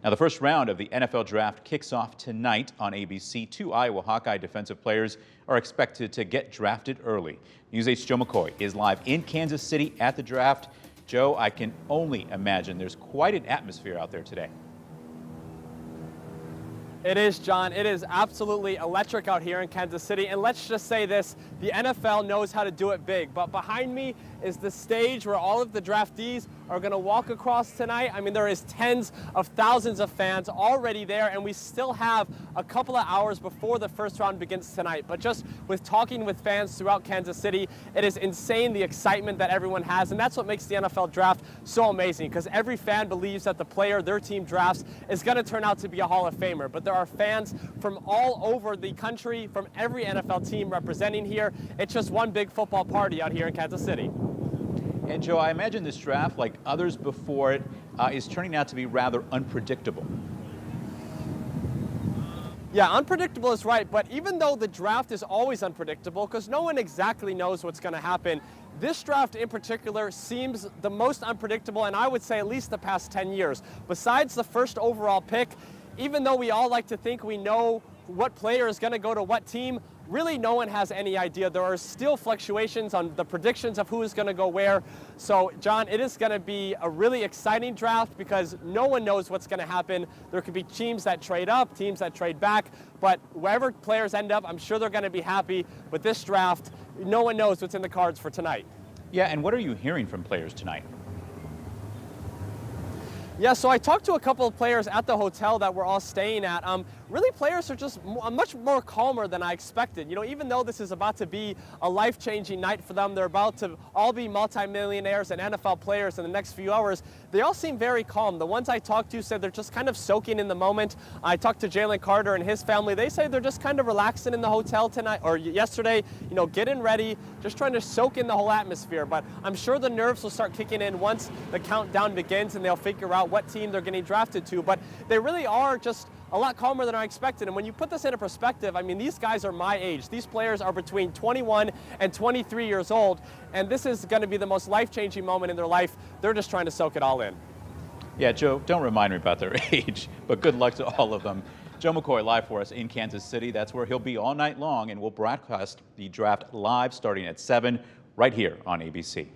Now, the first round of the NFL Draft kicks off tonight on ABC. Two Iowa Hawkeye defensive players are expected to get drafted early. News 8's Joe McCoy is live in Kansas City at the draft. Joe, I can only imagine there's quite an atmosphere out there today. It is, John. It is absolutely electric out here in Kansas City. And let's just say this, the NFL knows how to do it big. But behind me is the stage where all of the draftees are going to walk across tonight. I mean, there is tens of thousands of fans already there, and we still have a couple of hours before the first round begins tonight. But just with talking with fans throughout Kansas City, it is insane the excitement that everyone has. And that's what makes the NFL draft so amazing, because every fan believes that the player their team drafts is going to turn out to be a Hall of Famer. But there are fans from all over the country, from every NFL team representing here. It's just one big football party out here in Kansas City. And Joe, I imagine this draft, like others before it, is turning out to be rather unpredictable. Yeah, unpredictable is right, but even though the draft is always unpredictable, because no one exactly knows what's going to happen, this draft in particular seems the most unpredictable, and I would say at least the past 10 years. Besides the first overall pick, even though we all like to think we know what player is going to go to what team, really no one has any idea. There are still fluctuations on the predictions of who is going to go where. So, John, it is going to be a really exciting draft because no one knows what's going to happen. There could be teams that trade up, teams that trade back, but wherever players end up, I'm sure they're going to be happy. With this draft, no one knows what's in the cards for tonight. Yeah, and what are you hearing from players tonight? Yeah, so I talked to a couple of players at the hotel that we're all staying at. Really, players are just much more calmer than I expected. You know, even though this is about to be a life-changing night for them, they're about to all be multimillionaires and NFL players in the next few hours, they all seem very calm. The ones I talked to said they're just kind of soaking in the moment. I talked to Jalen Carter and his family. They say they're just kind of relaxing in the hotel tonight or yesterday, you know, getting ready, just trying to soak in the whole atmosphere. But I'm sure the nerves will start kicking in once the countdown begins and they'll figure out what team they're getting drafted to. But they really are just a lot calmer than I expected. And when you put this into perspective, I mean, these guys are my age. These players are between 21 and 23 years old, and this is going to be the most life-changing moment in their life. They're just trying to soak it all in. Yeah, Joe, don't remind me about their age, but good luck to all of them. Joe McCoy live for us in Kansas City. That's where he'll be all night long, and we'll broadcast the draft live starting at 7 right here on ABC.